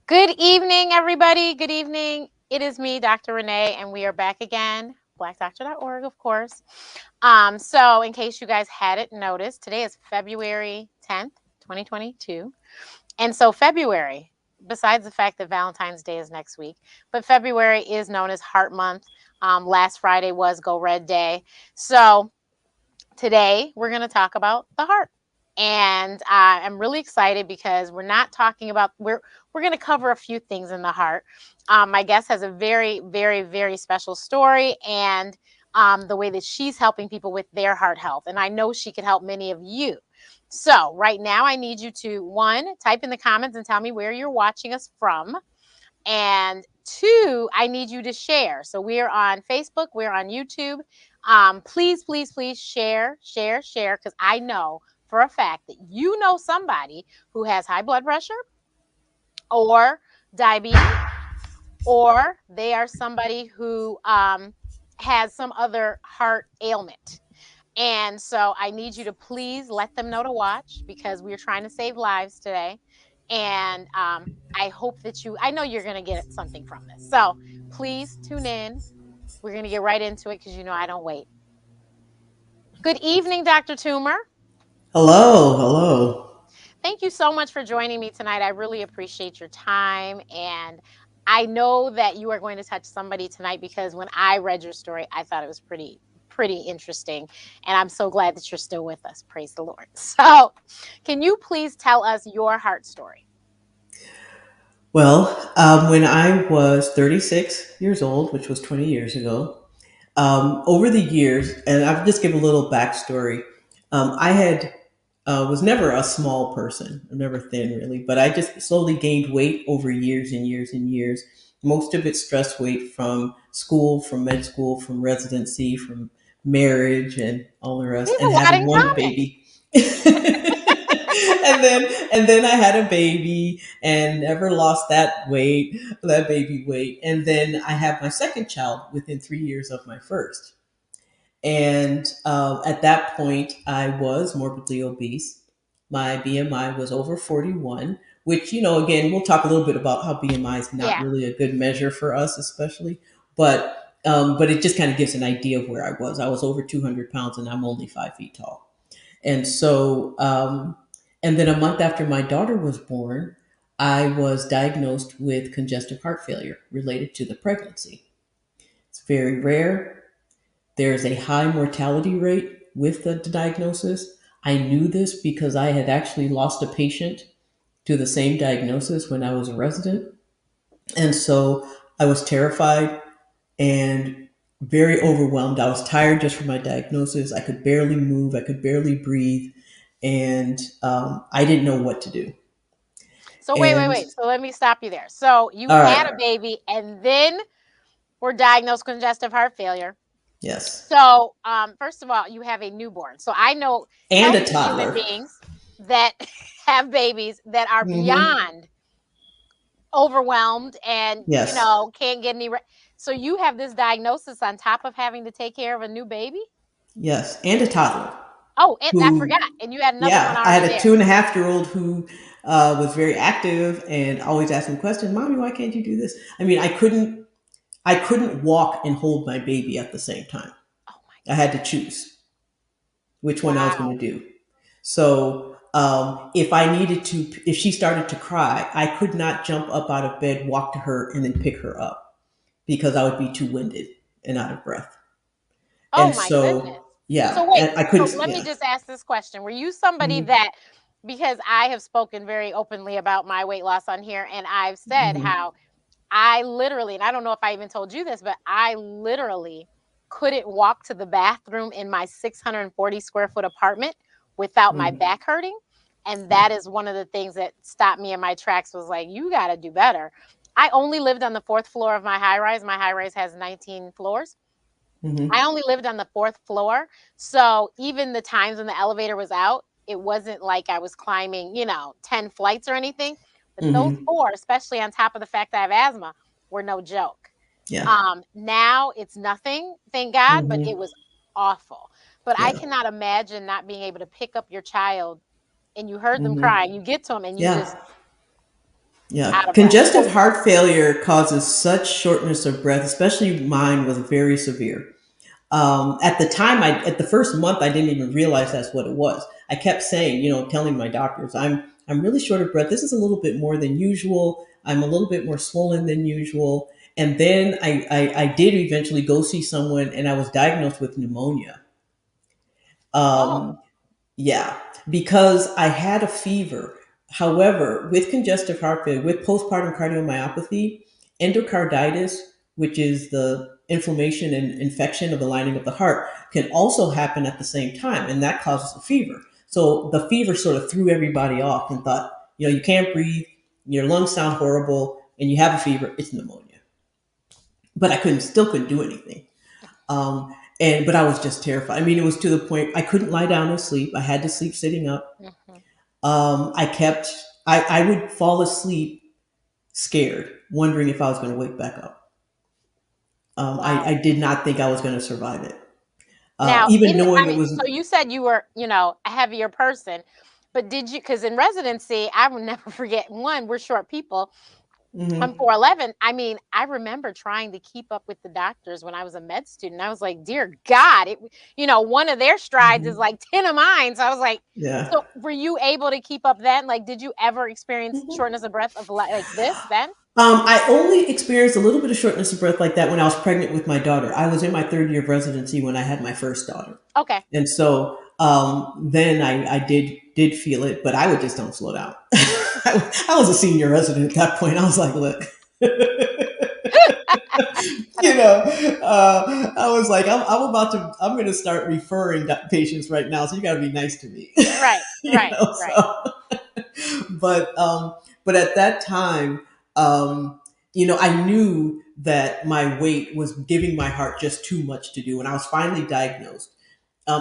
Good evening, everybody. Good evening. It is me, Dr. Renee, and we are back again. BlackDoctor.org, of course. So, in case you guys hadn't noticed, today is February 10th, 2022. And so, February, besides the fact that Valentine's Day is next week, but February is known as Heart Month. Last Friday was Go Red Day. So, today we're going to talk about the heart. And I'm really excited because we're not talking about we're going to cover a few things in the heart. My guest has a very, very, very special story, and the way that she's helping people with their heart health. And I know she could help many of you. So right now, I need you to, one, type in the comments and tell me where you're watching us from. And two, I need you to share. So we're on Facebook, we're on YouTube. Please, please, please share, because I know for a fact that you know somebody who has high blood pressure or diabetes, or they are somebody who has some other heart ailment. And so I need you to please let them know to watch because we're trying to save lives today. And I hope that I know you're going to get something from this. So please tune in. We're going to get right into it because I don't wait. Good evening, Dr. Toomer. Hello, hello. Thank you so much for joining me tonight. I really appreciate your time. And I know that you are going to touch somebody tonight because when I read your story, I thought it was pretty interesting. And I'm so glad that you're still with us. Praise the Lord. So, can you please tell us your heart story? Well, when I was 36 years old, which was 20 years ago, over the years, and I'll just give a little backstory. I had was never a small person, never thin really, but I just slowly gained weight over years and years and years. Most of it stress weight from school, from med school, from residency, from marriage, and all the We rest, have a and lot having in one common. baby. And then I had a baby and never lost that baby weight. And then I had my second child within 3 years of my first. And at that point, I was morbidly obese. My BMI was over 41, which, again, we'll talk a little bit about how BMI is not Yeah. really a good measure for us, especially. But it just kind of gives an idea of where I was. I was over 200 pounds and I'm only 5 feet tall. And so, and then a month after my daughter was born, I was diagnosed with congestive heart failure related to the pregnancy. It's very rare. There's a high mortality rate with the diagnosis. I knew this because I had actually lost a patient to the same diagnosis when I was a resident. And so I was terrified and very overwhelmed. I was tired just from my diagnosis. I could barely move, I could barely breathe, and I didn't know what to do. So wait, wait, And wait. So let me stop you there. So you all had a right, baby and then were diagnosed with congestive heart failure. yes, So, first of all, you have a newborn. So I know and a healthy human toddler. beings that have babies that are Hmm. beyond overwhelmed and, Yes, can't get any. So you have this diagnosis on top of having to take care of a new baby? yes, and a toddler. Oh, and I forgot. Who, And you had another one yeah, I already had a there. 2.5-year old who was very active and always asking questions. Mommy, why can't you do this? I mean, I couldn't walk and hold my baby at the same time. Oh my I had to choose which one I was going God. to do. So if she started to cry, I could not jump up out of bed, walk to her, and then pick her up because I would be too winded and out of breath. Oh And my goodness. so, yeah, So wait, and I so couldn't. let me Yeah. just ask this question. Were you somebody Hmm. that, because I have spoken very openly about my weight loss on here, and I've said Hmm. how I literally, and I don't know if I even told you this, but I literally couldn't walk to the bathroom in my 640 square foot apartment without my Hmm. back hurting. And Yeah. that is one of the things that stopped me in my tracks was like, you got to do better. I only lived on the fourth floor of my high rise. My high rise has 19 floors. Hmm. I only lived on the fourth floor. So even the times when the elevator was out, it wasn't like I was climbing, 10 flights or anything. But those Hmm. four, especially on top of the fact that I have asthma, were no joke. Yeah. Now it's nothing, thank God, but Hmm. it was awful. But I Yeah. cannot imagine not being able to pick up your child and you heard them Hmm. crying. You get to them and you Yeah. just Yeah. out of breath. Congestive So, heart failure causes such shortness of breath, especially mine was very severe. At the time, at the first month, I didn't even realize that's what it was. I kept saying, telling my doctors, I'm really short of breath. This is a little bit more than usual. I'm a little bit more swollen than usual. And then I did eventually go see someone, and I was diagnosed with pneumonia. oh, Um, yeah, because I had a fever. However, with congestive heart failure, with postpartum cardiomyopathy, endocarditis, which is the inflammation and infection of the lining of the heart, can also happen at the same time, and that causes a fever. So the fever sort of threw everybody off and thought, you can't breathe, your lungs sound horrible, and you have a fever, it's pneumonia. But I still couldn't do anything. But I was just terrified. I mean, it was to the point I couldn't lie down and sleep. I had to sleep sitting up. mhm. I kept, I would fall asleep scared, wondering if I was going to wake back up. I Wow. did not think I was going to survive it. Now, Even in I knowing it mean, was, so you said you were, a heavier person, but did you? Because in residency, I will never forget, one, we're short people. I'm mhm, 4'11". I mean, I remember trying to keep up with the doctors when I was a med student. I was like, "Dear God," one of their strides is mhm, like 10 of mine. So I was like, yeah. so were you able to keep up then? Like, did you ever experience Mhm. shortness of breath of like this then? I only experienced a little bit of shortness of breath like that when I was pregnant with my daughter. I was in my third year of residency when I had my first daughter. Okay. And so then I did feel it, but I would just don't slow down. I was a senior resident at that point. I was like, look, I don't I was like, I'm going to start referring patients right now. So you got to be nice to me, right, right, right. so, but, but at that time, I knew that my weight was giving my heart just too much to do. And I was finally diagnosed.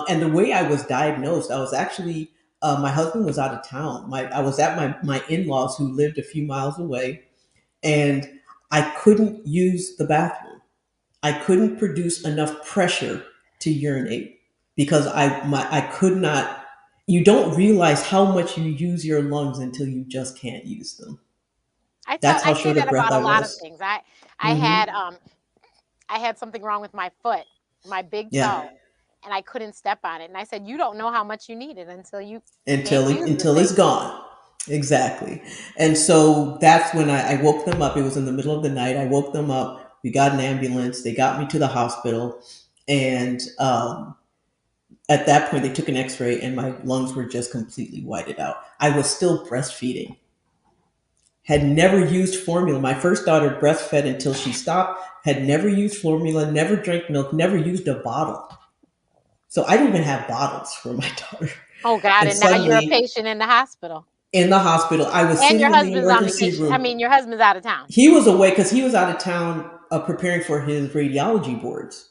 And the way I was diagnosed, I was actually, my husband was out of town. I was at my in-laws who lived a few miles away, and I couldn't use the bathroom. I couldn't produce enough pressure to urinate because I could not. You don't realize how much you use your lungs until you just can't use them. That's I how say short of that breath about I a lot of was. things. I Hmm. had I had something wrong with my foot, my big Yeah, toe, and I couldn't step on it. And I said, "You don't know how much you need it until you can't until use the until it's thing." gone. Exactly. And so that's when I woke them up. It was in the middle of the night. I woke them up. We got an ambulance. They got me to the hospital. And at that point, they took an x ray, and my lungs were just completely whited out. I was still breastfeeding, had never used formula. My first daughter breastfed until she stopped, had never used formula, never drank milk, never used a bottle. So I didn't even have bottles for my daughter. Oh God! And And now you're a suddenly, patient in the hospital, in the hospital, I was and your sitting in the husband's on emergency vacation. I room. mean, your husband's out of town. He was away because he was out of town preparing for his radiology boards.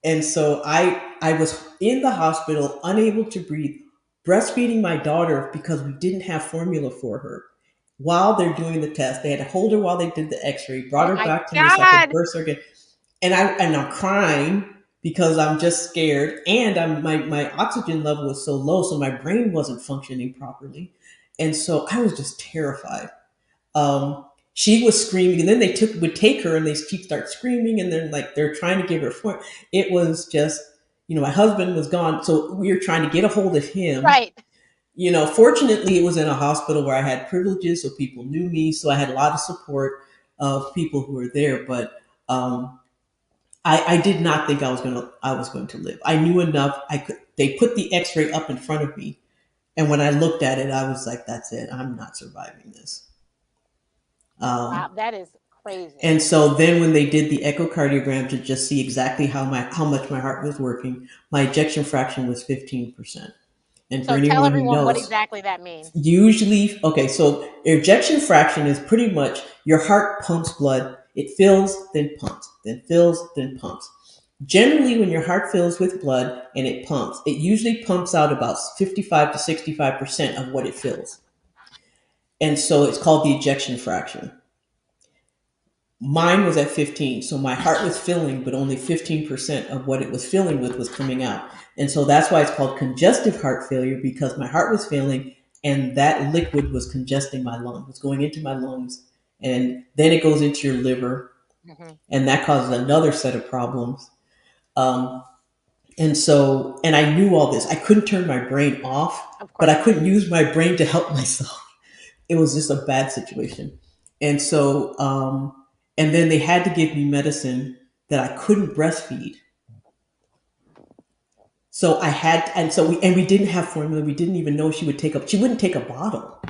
And so I was in the hospital, unable to breathe, breastfeeding my daughter because we didn't have formula for her. While they're doing the test, they had to hold her while they did the X-ray, brought Oh her my back to me so I could God! burst her again. And I'm crying because I'm just scared, and my oxygen level was so low, so my brain wasn't functioning properly, and so I was just terrified. She was screaming, and then they would take her, and she'd start screaming, and then like they're trying to give her form. It was just, my husband was gone, so we were trying to get a hold of him. Right. Fortunately, it was in a hospital where I had privileges, so people knew me, so I had a lot of support of people who were there. But I did not think I was going to live. I knew enough. I could. They put the X-ray up in front of me, and when I looked at it, I was like, "That's it. I'm not surviving this." Wow, Um, that is crazy. And so then when they did the echocardiogram to just see exactly how much my heart was working, my ejection fraction was 15%. And for So tell anyone who everyone what knows, exactly that means. usually, okay, so ejection fraction is pretty much your heart pumps blood, it fills, then pumps, then fills, then pumps. Generally, when your heart fills with blood and it pumps, it usually pumps out about 55 to 65% of what it fills. And so it's called the ejection fraction. Mine was at 15, so my heart was filling, but only 15% of what it was filling with was coming out. And so that's why it's called congestive heart failure, because my heart was failing and that liquid was congesting my lungs, was going into my lungs, and then it goes into your liver, Hmm. and that causes another set of problems. Um, and I knew all this. I couldn't turn my brain off, Of but course I not. couldn't use my brain to help myself. It was just a bad situation. And so, and then they had to give me medicine that I couldn't breastfeed. So I had, and we didn't have formula. We didn't even know she wouldn't take a bottle.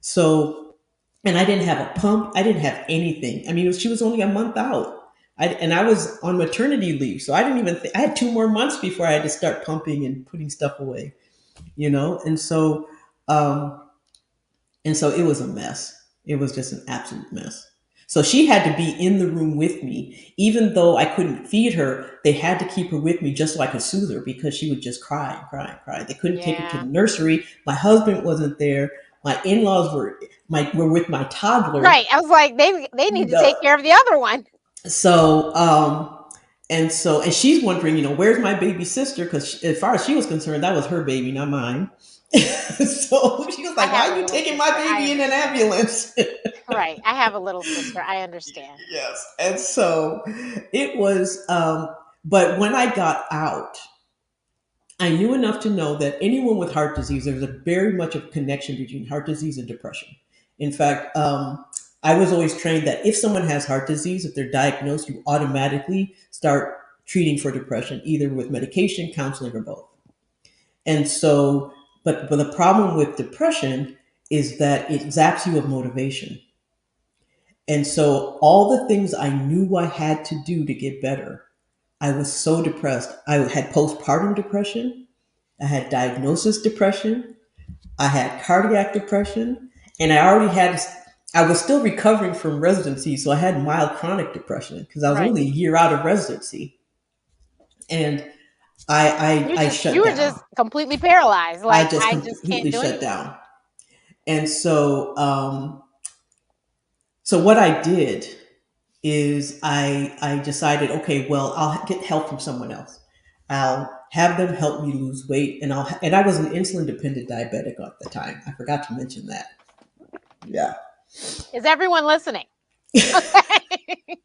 So, and I didn't have a pump. I didn't have anything. I mean, she was only a month out. And I was on maternity leave. So I didn't even, I had 2 more months before I had to start pumping and putting stuff away, you know? Um, And so it was a mess. It was just an absolute mess. So she had to be in the room with me. Even though I couldn't feed her, they had to keep her with me just so I could soothe her because she would just cry and cry and cry. They couldn't take her to the Yeah. nursery. My husband wasn't there. My in-laws were with my toddler. Right. I was like, they need to The, take care of the other one. so and she's wondering, where's my baby sister? Because as far as she was concerned, that was her baby, not mine. So she was I like, have "Why a are you little taking my sister. I baby in an understand. ambulance?" Right. I have a little sister. I understand. Yes. And so it was, but when I got out, I knew enough to know that anyone with heart disease, there's a very much of a connection between heart disease and depression. In fact, I was always trained that if someone has heart disease, if they're diagnosed, you automatically start treating for depression, either with medication, counseling, or both. And so, but the problem with depression is that it zaps you of motivation. And so all the things I knew I had to do to get better, I was so depressed. I had postpartum depression. I had diagnosis depression. I had cardiac depression. And I was still recovering from residency. So I had mild chronic depression because I was Right. only a year out of residency. And I You shut were down. just completely paralyzed. I Like just I just can't completely do shut anything. down. And so what I did is I decided, okay, well, I'll get help from someone else. I'll have them help me lose weight, and I was an insulin dependent diabetic at the time. I forgot to mention that. Yeah, Is everyone listening? Okay.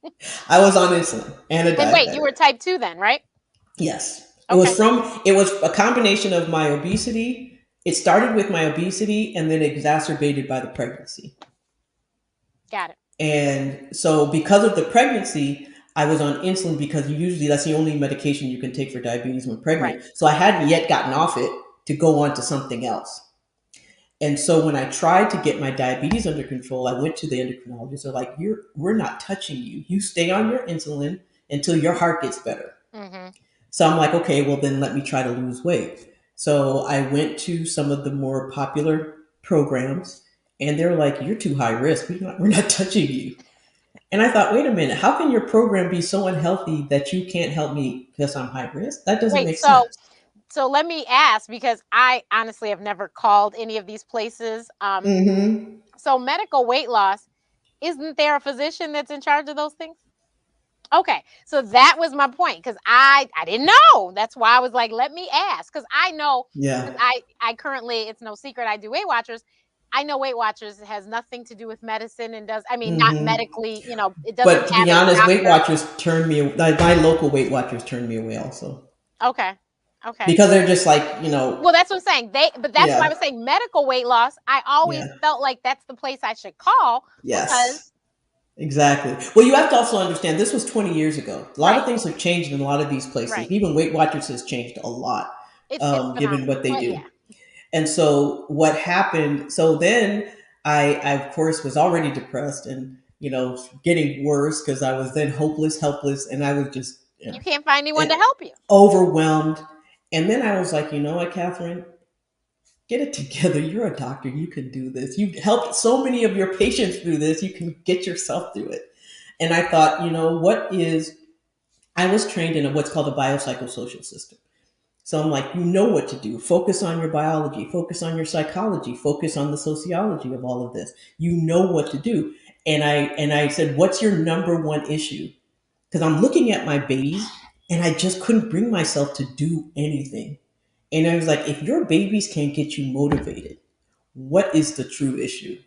I was on insulin and a And wait, you diabetic. were type 2 then, right? Yes, Okay. it was a combination of my obesity. It started with my obesity and then exacerbated by the pregnancy. Got it. And so, because of the pregnancy, I was on insulin because usually that's the only medication you can take for diabetes when Right. pregnant. So, I hadn't yet gotten off it to go on to something else. And so, when I tried to get my diabetes under control, I went to the endocrinologist. They're like, we're not touching you. You stay on your insulin until your heart gets better. Mhm. So, I'm like, okay, well, then let me try to lose weight. So, I went to some of the more popular programs, and they're like, you're too high risk. We're not touching you. And I thought, wait a minute, how can your program be so unhealthy that you can't help me because I'm high risk? That doesn't Wait, make sense. so let me ask because I honestly have never called any of these places. Mm-hmm. So medical weight loss, isn't there a physician that's in charge of those things? Okay, so that was my point because I didn't know. That's why I was like, let me ask because I know Yeah. because I currently it's no secret I do Weight Watchers. I know Weight Watchers has nothing to do with medicine and does I mean not Mm-hmm. medically, it doesn't But to have be a honest, Weight doctor. Watchers turned me. My local Weight Watchers turned me away also Okay, okay. because they're just like Well, that's what I'm saying. But that's why I yeah, was saying medical weight loss. I always yeah, felt like that's the place I should call because yes, exactly. Well, you have to also understand this was 20 years ago. A lot of right, things have changed in a lot of these places. right. Even Weight Watchers has changed a lot, It's given phenomenal. what they But do. yeah, And so what happened? So then I of course was already depressed and getting worse because I was then hopeless, helpless, and I was just you can't find anyone and to help you. overwhelmed. And then I was like, you know what, Catherine, get it together. You're a doctor. You can do this. You've helped so many of your patients through this. You can get yourself through it. And I thought, I was trained in what's called a biopsychosocial system. So I'm like, you know what to do. Focus on your biology, focus on your psychology, focus on the sociology of all of this. You know what to do. And I said, what's your number one issue? Because I'm looking at my babies and I just couldn't bring myself to do anything. And I was like, if your babies can't get you motivated, what is the true issue?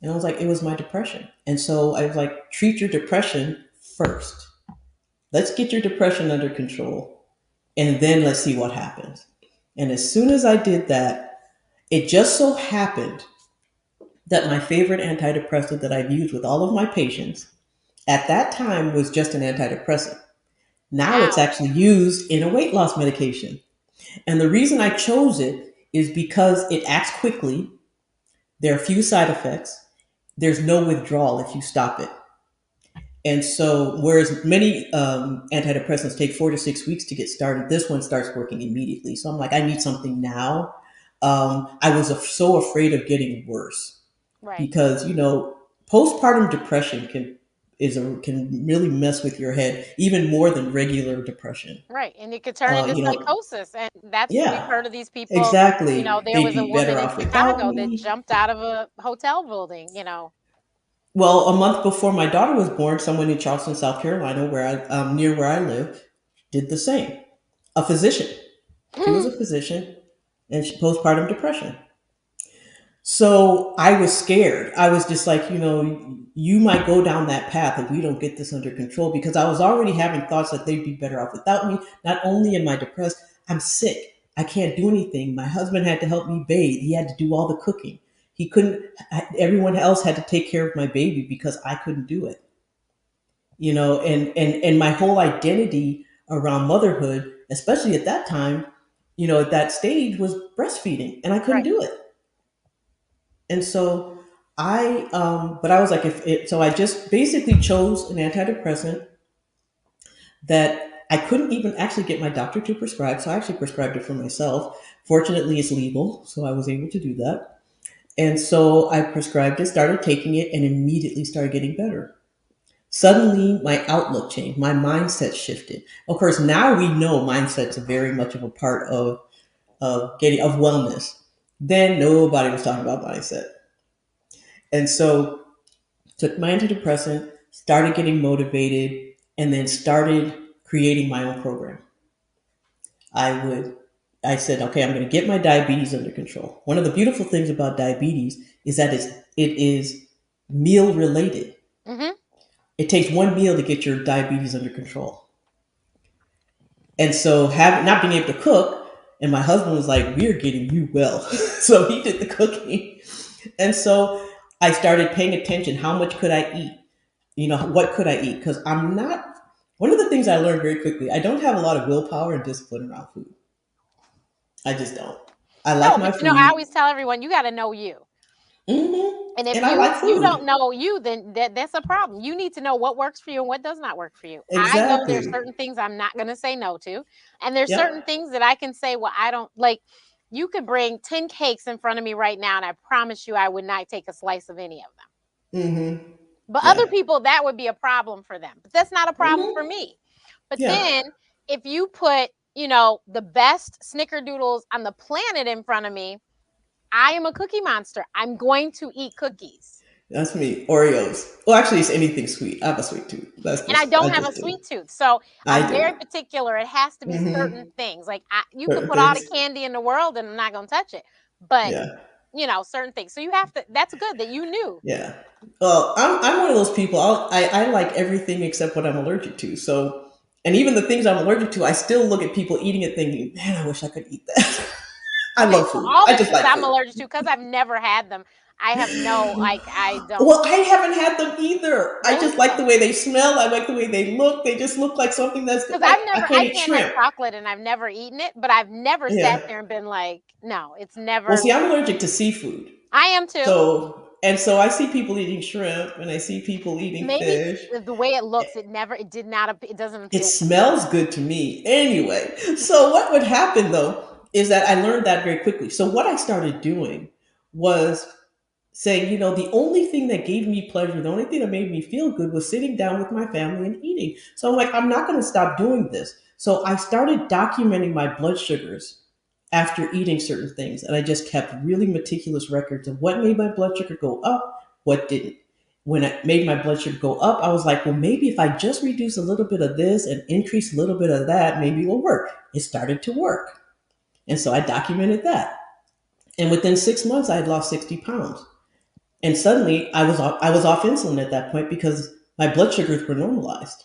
And I was like, it was my depression. And so I was like, treat your depression first. Let's get your depression under control. And then let's see what happens. And as soon as I did that, it just so happened that my favorite antidepressant that I've used with all of my patients at that time was just an antidepressant. Now it's Wow. actually used in a weight loss medication. And the reason I chose it is because it acts quickly. There are few side effects. There's no withdrawal if you stop it. And so, whereas many antidepressants take 4 to 6 weeks to get started, this one starts working immediately. So I'm like, I need something now. I was so afraid of getting worse Right. because postpartum depression can really mess with your head even more than regular depression. Right. And it could turn into You know, psychosis. And that's what we've yeah, heard of these people. exactly. There They'd was a be better woman in off without Chicago that me. jumped out of a hotel building. Well, a month before my daughter was born, someone in Charleston, South Carolina, near where I live, did the same. A physician. She was a physician, and postpartum depression. So I was scared. I was just like, you might go down that path if we don't get this under control, because I was already having thoughts that they'd be better off without me. Not only am I depressed, I'm sick. I can't do anything. My husband had to help me bathe. He had to do all the cooking. He couldn't, everyone else had to take care of my baby because I couldn't do it. And my whole identity around motherhood, especially at that time, at that stage, was breastfeeding, and I couldn't Right. do it. And so but I was like, so I just basically chose an antidepressant that I couldn't even actually get my doctor to prescribe. So I actually prescribed it for myself. Fortunately, it's legal, so I was able to do that. And so I prescribed it, started taking it, and immediately started getting better. Suddenly, my outlook changed. My mindset shifted. Of course, now we know mindset's very much of a part of wellness. Then nobody was talking about mindset. And so took my antidepressant, started getting motivated, and then started creating my own program. I would I said, okay, I'm going to get my diabetes under control. One of the beautiful things about diabetes is that it is meal related. Hmm. It takes one meal to get your diabetes under control. And so, having not being able to cook, and my husband was like, "We're getting you well," so he did the cooking, and so I started paying attention. How much could I eat? What could I eat? Because I'm not. One of the things I learned very quickly, I don't have a lot of willpower and discipline around food. I just don't. I like No, my but I food. always tell everyone you got to know you. And if And I like you don't food. know you, then that's a problem. You need to know what works for you and what does not work for you. I know there's Exactly. certain things I'm not going to say no to, and there's certain Yep. things that I can say, well, I don't like. You could bring 10 cakes in front of me right now, and I promise you I would not take a slice of any of them. Mm-hmm. But other Yeah. people, that would be a problem for them. But that's not a problem for Mm-hmm. me. But Yeah. then if you put, the best snickerdoodles on the planet in front of me, I am a cookie monster. I'm going to eat cookies. That's me. Oreos. Well, actually, it's anything sweet. I have a sweet tooth. And I I don't have a just do. sweet tooth. So I I'm do. very particular. It has to be certain Mm-hmm. things. Like you could Certain put all the things. candy in the world and I'm not going to touch it. But, Yeah. certain things. So you have to, that's good that you knew. Yeah. Well, I'm one of those people. I like everything except what I'm allergic to. So, and even the things I'm allergic to, I still look at people eating it thinking, man, I wish I could eat that. I Okay. love So food. all I the just things like I'm food. allergic to, because I've never had them, I have no, like, I don't Well, I haven't had them either. I really. just like the way they smell. I like the way they look. They just look like something that's Because like I can't I eat can't have shrimp. chocolate and I've never eaten it, but I've never sat Yeah. there and been like, no, it's Well, never. see, I'm allergic to seafood. I am too. So I see people eating shrimp and I see people eating Maybe fish. the way it looks, it did not, it doesn't It appeal to me. smells good to me anyway. So what would happen though is that I learned that very quickly. So what I started doing was saying, the only thing that gave me pleasure, the only thing that made me feel good was sitting down with my family and eating. So I'm like, I'm not going to stop doing this. So I started documenting my blood sugars after eating certain things. And I just kept really meticulous records of what made my blood sugar go up, what didn't. When I made my blood sugar go up, I was like, well, maybe if I just reduce a little bit of this and increase a little bit of that, maybe it will work. It started to work. And so I documented that. And within 6 months, I had lost 60 pounds. And suddenly I was off insulin at that point because my blood sugars were normalized.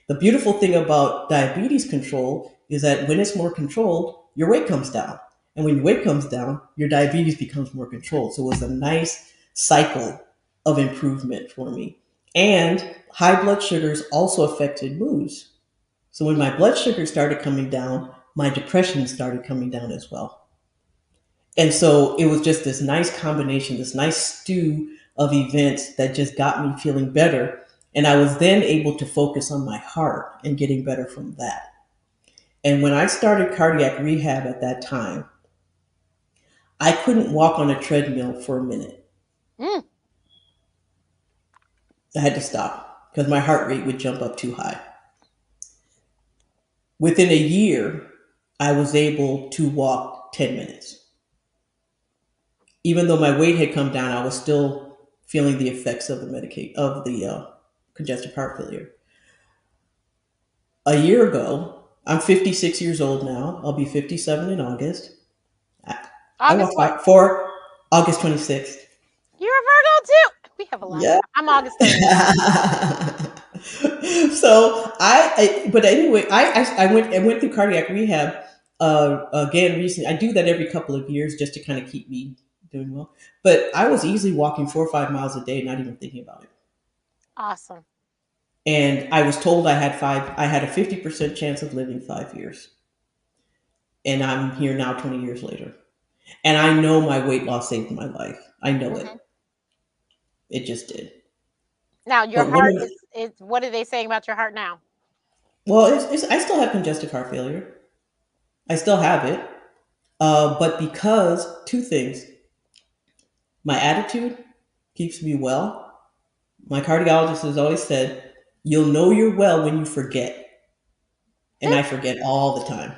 The beautiful thing about diabetes control is that when it's more controlled, your weight comes down. And when your weight comes down, your diabetes becomes more controlled. So it was a nice cycle of improvement for me. And high blood sugars also affected moods. So when my blood sugar started coming down, my depression started coming down as well. And so it was just this nice combination, this nice stew of events that just got me feeling better. And I was then able to focus on my heart and getting better from that. And when I started cardiac rehab at that time, I couldn't walk on a treadmill for a minute. Mm. I had to stop because my heart rate would jump up too high. Within a year, I was able to walk 10 minutes. Even though my weight had come down, I was still feeling the effects of the congestive heart failure. A year ago, I'm 56 years old now. I'll be 57 in August. I, I August walked what? for August 26th. You're a Virgo too. We have a lot in Yeah. common. I'm August 30th. So but anyway, I went through cardiac rehab again recently. I do that every couple of years just to kind of keep me doing well. But I was easily walking 4 or 5 miles a day, not even thinking about it. Awesome. And I was told I had a 50% chance of living 5 years. And I'm here now 20 years later. And I know my weight loss saved my life. I know Hmm. it. It just did. Now your But one heart of is what are they saying about your heart now? well, I still have congestive heart failure. I still have it. But because two things, my attitude keeps me well. My cardiologist has always said, you'll know you're well when you forget. And I forget all the time.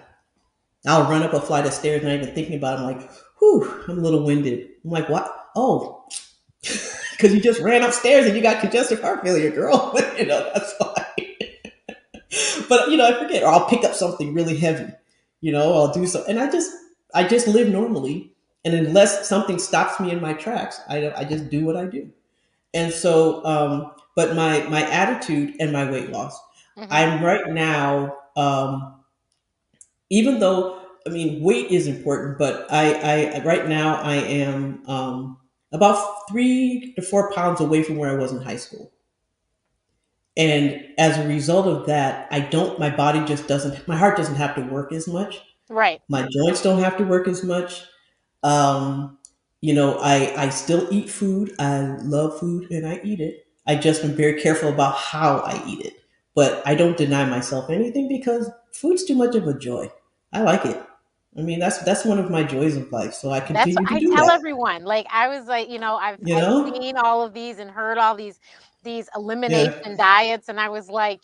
I'll run up a flight of stairs not even thinking about it. I'm like, whew, I'm a little winded. I'm like, what? Oh, because you just ran upstairs and you got congestive heart failure, girl. That's why. But I forget, or I'll pick up something really heavy. I'll do so, and I just live normally, and unless something stops me in my tracks, I just do what I do. And so, but my attitude and my weight loss, Hmm. I'm right now. Even though weight is important, but I right now I am about 3 to 4 pounds away from where I was in high school. And as a result of that, my body just doesn't, my heart doesn't have to work as much. Right. My joints don't have to work as much. Um, I still eat food. I love food and I eat it. I just am very careful about how I eat it. But I don't deny myself anything because food's too much of a joy. I like it. That's one of my joys of life. So I That's what continue to I do tell that. everyone. Like I was like, You I've know? seen all of these and heard all these Yeah. elimination diets, and I was like,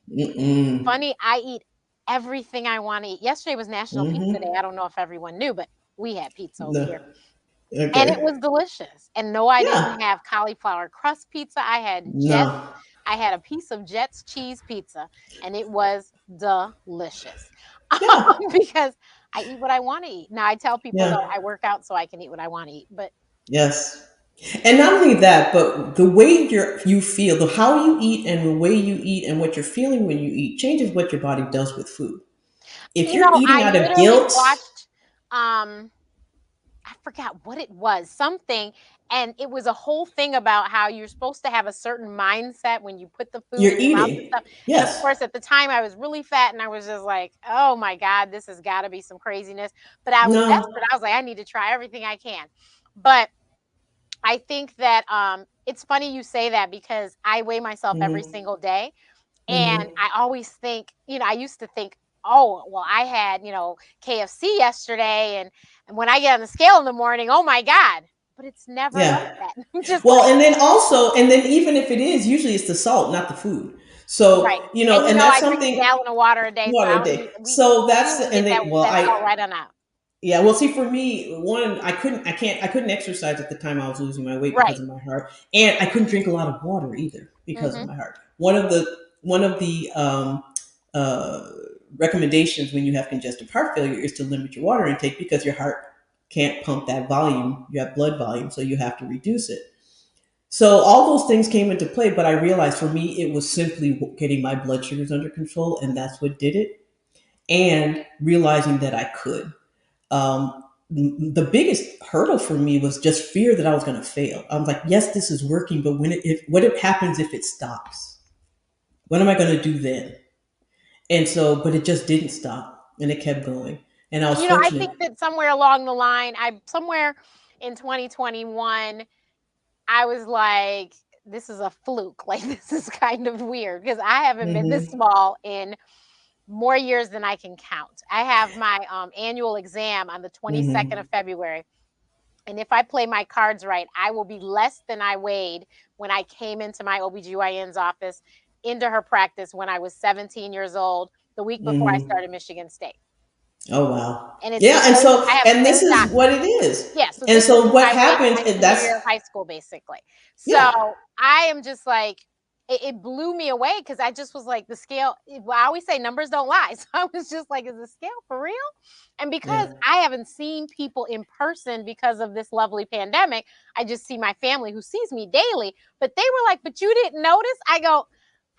Mm-mm. funny. I eat everything I want to eat. Yesterday was National Pizza Day. Mm-hmm. I don't know if everyone knew, but we had pizza over No. here. And it Okay. was delicious. And no, I Yeah. didn't have cauliflower crust pizza. I had Jets. No. I had a piece of Jets cheese pizza, and it was delicious. Yeah. Because I eat what I want to eat. Now I tell people though Yeah. I work out so I can eat what I want to eat. But Yes. And not only that, but the way you feel, the how you eat and the way you eat and what you're feeling when you eat changes what your body does with food. If you're eating I out of literally guilt, watched um I forgot what it was, something, and it was a whole thing about how you're supposed to have a certain mindset when you put the food you're in your mouth and eating. stuff. And of Yes. course, at the time, I was really fat, and I was just like, "Oh my god, this has got to be some craziness." But I was No. desperate. I was like, "I need to try everything I can." But I think that it's funny you say that because I weigh myself every Hmm. single day, and Hmm. I always think, I used to think, oh, well, I had, KFC yesterday. And when I get on the scale in the morning, oh my God. But it's never like Yeah. that. I'm just Well, like, and then even if it is, usually it's the salt, not the food. right. So, And and that's I drink a something, gallon of water a day, so water a I'll day. eat So we that's, will get and that they, well, that salt right on out. yeah, well, see, for me, one, I couldn't exercise at the time I was losing my weight because Right. of my heart, and I couldn't drink a lot of water either because of Hmm. my heart. One of the uh, recommendations when you have congestive heart failure is to limit your water intake because your heart can't pump that volume. You have blood volume, so you have to reduce it. So all those things came into play, but I realized for me it was simply getting my blood sugars under control, and that's what did it. And realizing that I could. The biggest hurdle for me was just fear that I was going to fail. I was like, yes, this is working, but what it happens if it stops? What am I going to do then? And so, but it just didn't stop, and it kept going. And I was I think fortunate. that somewhere along the line, I somewhere in 2021, I was like, this is a fluke. Like, this is kind of weird because I haven't been this Hmm. small in more years than I can count. I have my annual exam on the 22nd Hmm. of February. And if I play my cards right, I will be less than I weighed when I came into my OBGYN's office, into her practice when I was 17 years old, the week before I Hmm. started Michigan State. Oh wow. And it's Yeah, and because so I have and this twin is what doctors. it is. Yeah, so And this is so what what I weighed in happens my is senior that's year of high school, basically. yeah. So I am just like, it blew me away because I just was like, the scale. Well, I always say numbers don't lie. So I was just like, is the scale for real? And because Yeah. I haven't seen people in person because of this lovely pandemic, I just see my family who sees me daily. But they were like, but you didn't notice? I go,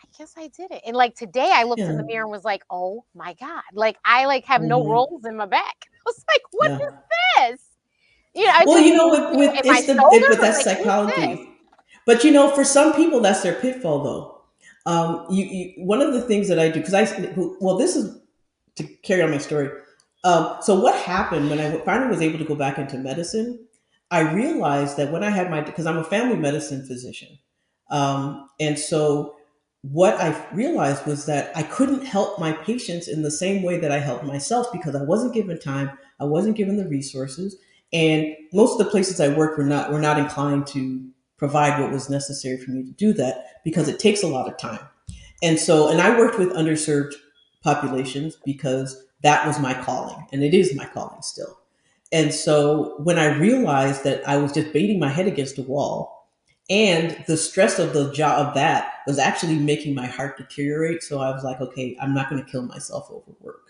I guess I did it. And like today I looked in Yeah. the mirror and was like, oh my God. Like I like have no Hmm. rolls in my back. I was like, what Yeah. is this? I Well, like, with in my it's the shoulders. but I was that's like, what's this? psychology. But for some people, that's their pitfall, though. One of the things that I do because well, this is to carry on my story. So what happened when I finally was able to go back into medicine? I realized that when I had because I'm a family medicine physician, and so what I realized was that I couldn't help my patients in the same way that I helped myself because I wasn't given time, I wasn't given the resources, and most of the places I worked were not inclined to provide what was necessary for me to do that because Mm. it takes a lot of time. And I worked with underserved populations because that was my calling, and it is my calling still. And so when I realized that I was just beating my head against a wall, and the stress of the job of that was actually making my heart deteriorate, so I was like, okay, I'm not going to kill myself over work.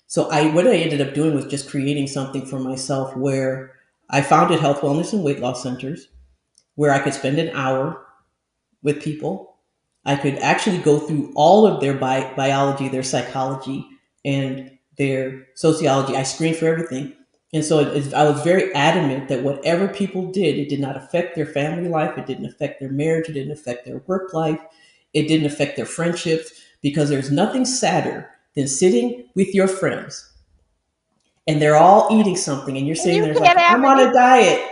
So what I ended up doing was just creating something for myself where I founded health, wellness, and weight loss centers where I could spend an hour with people. I could actually go through all of their biology, their psychology, and their sociology. I screened for everything. And so I was very adamant that whatever people did, it did not affect their family life. It didn't affect their marriage. It didn't affect their work life. It didn't affect their friendships because there's nothing sadder than sitting with your friends and they're all eating something and you're And sitting you there can't like, have I'm it. on a diet,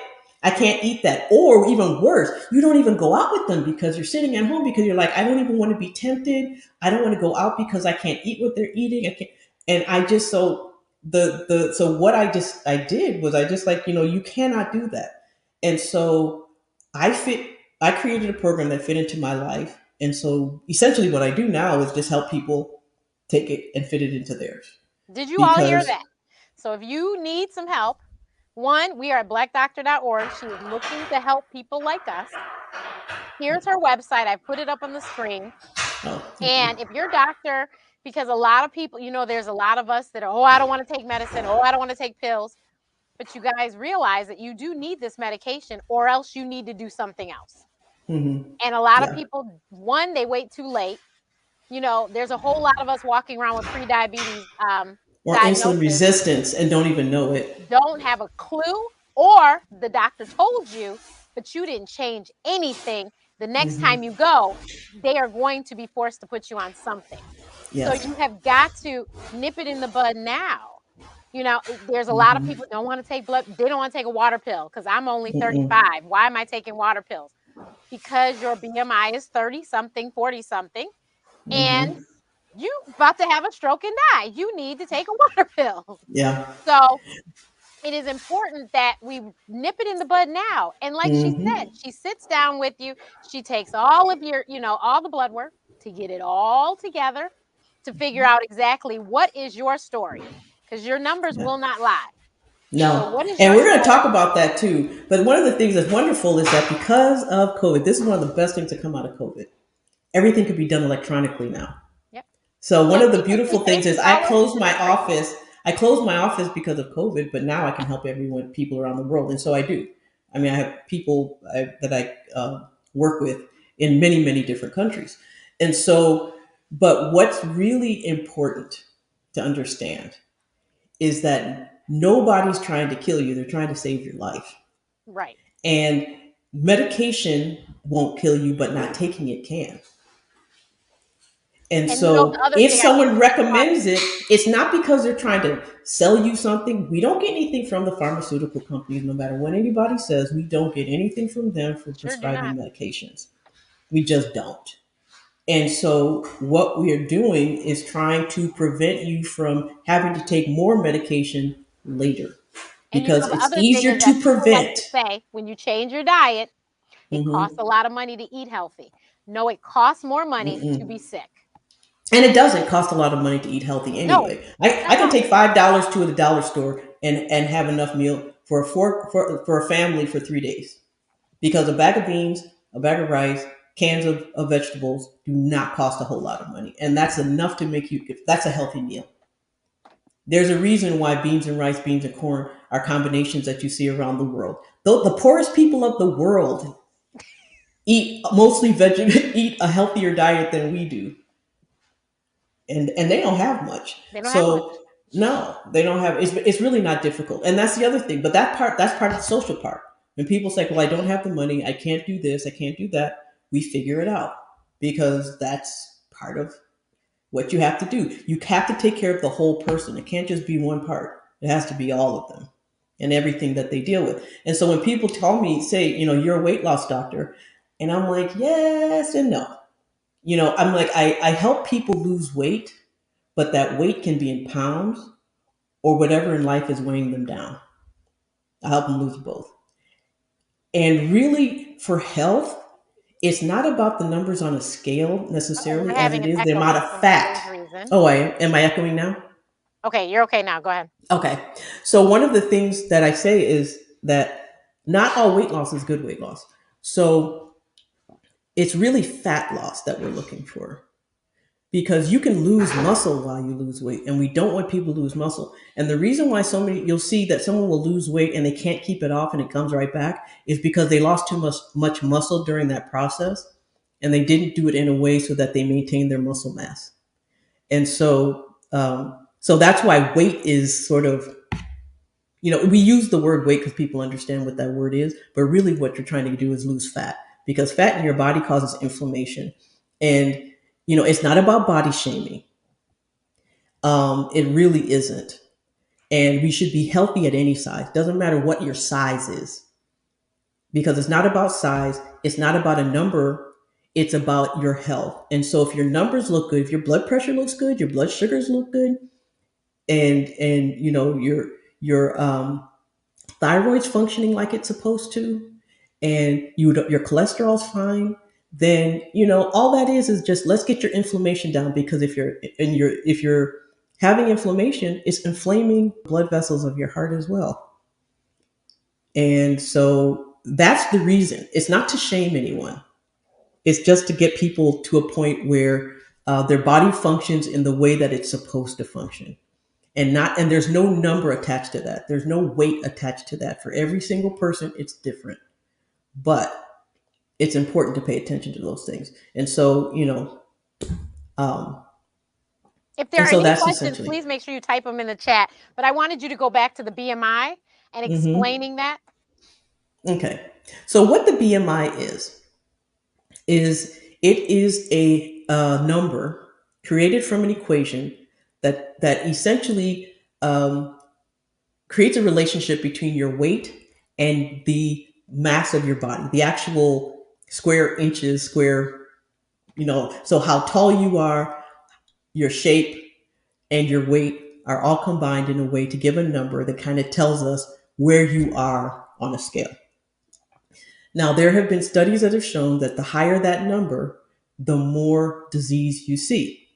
I can't eat that. Or even worse, you don't even go out with them because you're sitting at home because you're like, I don't even want to be tempted, I don't want to go out because I can't eat what they're eating, I can't. And I just so the so what I did was I just like, you cannot do that. And so i fit I created a program that fit into my life. And so essentially what I do now is just help people take it and fit it into theirs. Did you all hear Because that? So if you need some help, one, we are at blackdoctor.org. She is looking to help people like us. Here's her website. I put it up on the screen. oh, thank you. And if your doctor, because a lot of people, there's a lot of us that are, oh, I don't want to take medicine. Oh, I don't want to take pills. But you guys realize that you do need this medication or else you need to do something else. Hmm. And a lot of Yeah. people, one, they wait too late. There's a whole lot of us walking around with pre-diabetes Or insulin diagnosis, resistance and don't even know it. don't have a clue, or the doctor told you, but you didn't change anything. The next time Hmm. you go, they are going to be forced to put you on something. So Yes. you have got to nip it in the bud now. There's a lot of Hmm. people don't want to take blood. They don't want to take a water pill because I'm only Mm-mm. 35. Why am I taking water pills? Because your BMI is 30 something, 40 something, and Hmm. you about to have a stroke and die. You need to take a water pill. Yeah. So it is important that we nip it in the bud now. And like she said, Hmm. she sits down with you. She takes all of your, all the blood work to get it all together to figure out exactly what is your story because your numbers Yeah. will not lie. So, No. what is And your we're going to story? talk about that too. But one of the things that's wonderful is that because of COVID, this is one of the best things to come out of COVID. Everything could be done electronically now. Yep. So one So of the we beautiful pay things for is I all our closed my visits free. office. I closed my office because of COVID, but now I can help everyone, people around the world, and so I do. I mean, I have people that I work with in many, many different countries, and so. But what's really important to understand is that nobody's trying to kill you; they're trying to save your life. Right. And medication won't kill you, but not taking it can. And And you know, the so other if thing I think someone is smart. recommends it, it's not because they're trying to sell you something. We don't get anything from the pharmaceutical companies, no matter what anybody says. We don't get anything from them for Sure do prescribing not. medications. We just don't. And so what we are doing is trying to prevent you from having to take more medication later And you know, because the it's other thing easier is that to people like prevent. to say when you change your diet, it costs Mm-hmm. a lot of money to eat healthy. No, it costs more money to Mm-mm. be sick. And it doesn't cost a lot of money to eat healthy No, anyway. not I at can all. take $5 to the dollar store and have enough meal for for a family for 3 days. Because a bag of beans, a bag of rice, cans of vegetables do not cost a whole lot of money. And that's enough to make you that's a healthy meal. There's a reason why beans and rice, beans and corn are combinations that you see around the world. Though the poorest people of the world eat mostly eat a healthier diet than we do, and they don't have much. They don't have much. So no, they don't have. It's really not difficult, and that's the other thing. But that's part of the social part. When people say, "Well, I don't have the money, I can't do this, I can't do that," we figure it out because that's part of what you have to do. You have to take care of the whole person. It can't just be one part. It has to be all of them and everything that they deal with. And so when people tell me, say, you're a weight loss doctor, and I'm like, yes and no. I'm like, I help people lose weight, but that weight can be in pounds or whatever in life is weighing them down. I help them lose both. And really, for health, it's not about the numbers on a scale Oh, we're necessarily as having it an is the echo amount for of some fat. strange reason. Oh, am I echoing now? Okay, you're okay now. Go ahead. Okay. So one of the things that I say is that not all weight loss is good weight loss. So it's really fat loss that we're looking for, because you can lose muscle while you lose weight, and we don't want people to lose muscle. And the reason why you'll see that someone will lose weight and they can't keep it off and it comes right back is because they lost too much muscle during that process, and they didn't do it in a way so that they maintain their muscle mass. And so that's why weight is sort of, we use the word weight because people understand what that word is, but really what you're trying to do is lose fat, because fat in your body causes inflammation. And it's not about body shaming. It really isn't. And we should be healthy at any size. Doesn't matter what your size is, because it's not about size. It's not about a number. It's about your health. And so if your numbers look good, if your blood pressure looks good, your blood sugars look good, and your thyroid's functioning like it's supposed to, and your cholesterol's fine, then all that is just, let's get your inflammation down, because if you're having inflammation, it's inflaming blood vessels of your heart as well. And so that's the reason. It's not to shame anyone. It's just to get people to a point where their body functions in the way that it's supposed to function, and there's no number attached to that. There's no weight attached to that. For every single person, it's different. But it's important to pay attention to those things. And so, um, If there and are so any that's questions, essentially. please make sure you type them in the chat. But I wanted you to go back to the BMI and Hmm. explaining that. Okay. So what the BMI is it is a number created from an equation that essentially creates a relationship between your weight and the mass of your body, the actual square inches, so how tall you are, your shape, and your weight are all combined in a way to give a number that kind of tells us where you are on a scale. Now, there have been studies that have shown that the higher that number, the more disease you see.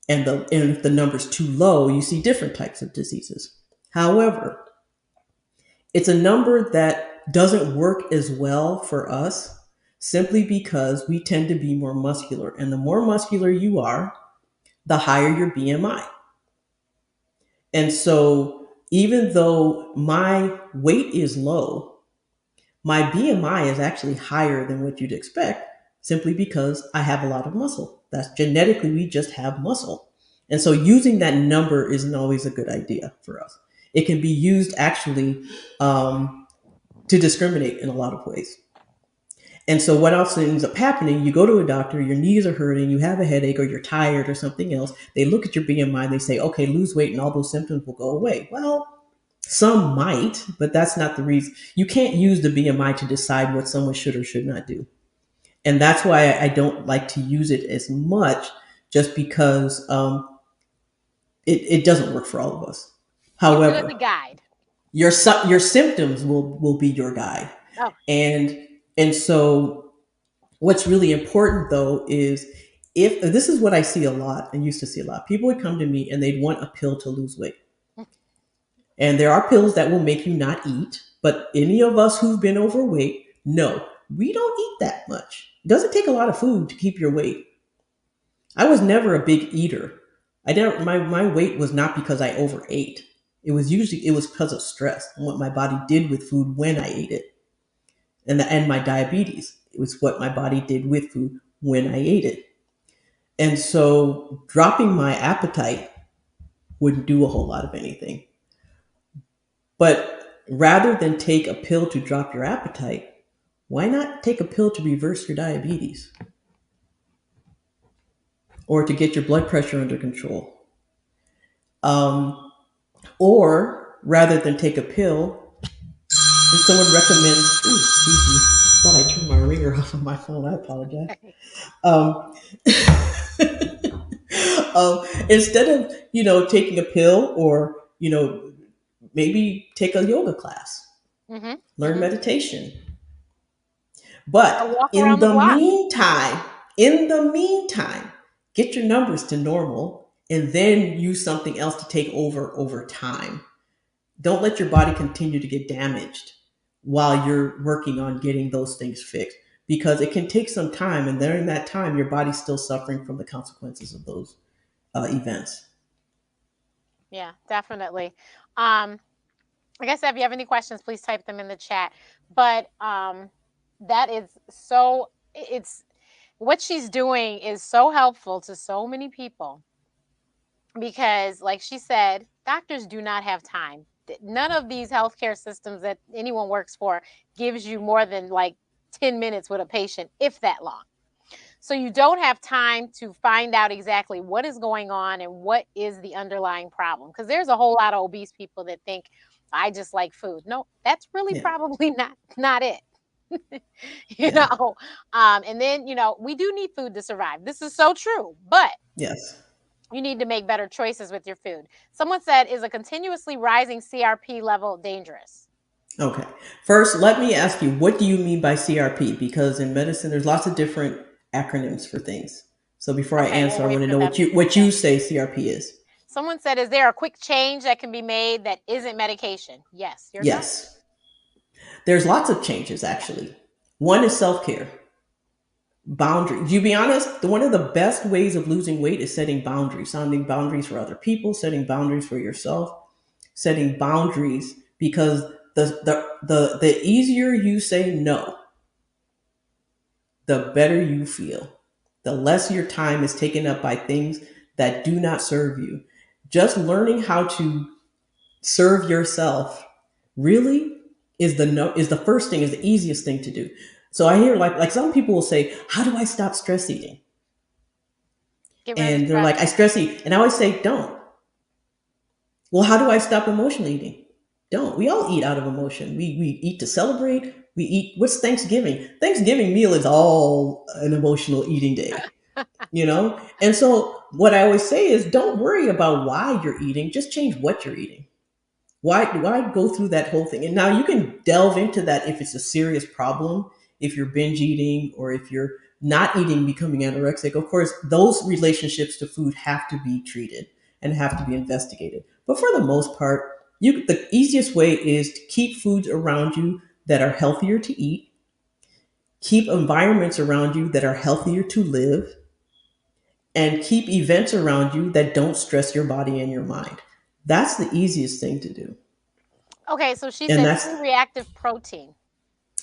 And if the number's too low, you see different types of diseases. However, it's a number that doesn't work as well for us, simply because we tend to be more muscular. And the more muscular you are, the higher your BMI. And so even though my weight is low, my BMI is actually higher than what you'd expect simply because I have a lot of muscle. That's genetically, we just have muscle. And so using that number isn't always a good idea for us. It can be used actually to discriminate in a lot of ways. And so what else ends up happening? You go to a doctor, your knees are hurting, you have a headache, or you're tired, or something else. They look at your BMI and they say, okay, lose weight and all those symptoms will go away. Well, some might, but that's not the reason. You can't use the BMI to decide what someone should or should not do. And that's why I don't like to use it as much, just because it doesn't work for all of us. It's good However, to guide. your symptoms will be your guide. Oh, And so what's really important though is, if this is what I see a lot and used to see a lot, people would come to me and they'd want a pill to lose weight. And there are pills that will make you not eat, but any of us who've been overweight know we don't eat that much. It doesn't take a lot of food to keep your weight. I was never a big eater. I never my weight was not because I overate. It was because of stress and what my body did with food when I ate it. And my diabetes. It was what my body did with food when I ate it. And so dropping my appetite wouldn't do a whole lot of anything. But rather than take a pill to drop your appetite, why not take a pill to reverse your diabetes or to get your blood pressure under control? Um, or rather than take a pill, if someone recommends, ooh, excuse me, I thought I turned my ringer off of my phone. I apologize. Um, instead of taking a pill, or maybe take a yoga class, mm-hmm, learn mm-hmm. meditation. Or But walk around the block. in the meantime, get your numbers to normal and then use something else to take over time. Don't let your body continue to get damaged while you're working on getting those things fixed, because it can take some time, and during that time your body's still suffering from the consequences of those events. Yeah, definitely. Um, like I said, if you have any questions, please type them in the chat. But that is so, it's what she's doing is so helpful to so many people because, like she said, doctors do not have time. None of these healthcare systems that anyone works for gives you more than like 10 minutes with a patient, if that long. So you don't have time to find out exactly what is going on and what is the underlying problem. Because there's a whole lot of obese people that think I just like food. No, that's really Yeah, probably not it. you yeah, know, and then we do need food to survive. This is so true, but yes. you need to make better choices with your food. Someone said, "Is a continuously rising CRP level dangerous?" Okay. First, let me ask you, what do you mean by CRP? Because in medicine, there's lots of different acronyms for things. So before I Okay, we'll answer, I wait want to for know them what to you say what that. you say CRP is. Someone said, "Is there a quick change that can be made that isn't medication?" Yes, your diet. Yes. There's lots of changes Yeah. actually. One is self-care. Boundaries. You be honest, one of the best ways of losing weight is setting boundaries, setting boundaries for other people, setting boundaries for yourself, setting boundaries, because the easier you say no, the better you feel. The less your time is taken up by things that do not serve you. Just learning how to serve yourself really is the no, is the first thing, is the easiest thing to do. So I hear like some people will say, "How do I stop stress eating?" Get rid of the And they're stress. like, "I stress eat," and I always say, "Don't." Well, how do I stop emotional eating? Don't. We all eat out of emotion. We eat to celebrate. We eat. What's Thanksgiving? Thanksgiving meal is all an emotional eating day. And so what I always say is, don't worry about why you're eating, just change what you're eating. Why go through that whole thing? And now you can delve into that if it's a serious problem, if you're binge eating, or if you're not eating, becoming anorexic. Of course, those relationships to food have to be treated and have to be investigated. But for the most part, the easiest way is to keep foods around you that are healthier to eat, keep environments around you that are healthier to live, and keep events around you that don't stress your body and your mind. That's the easiest thing to do. Okay, so she And said that's C-reactive protein.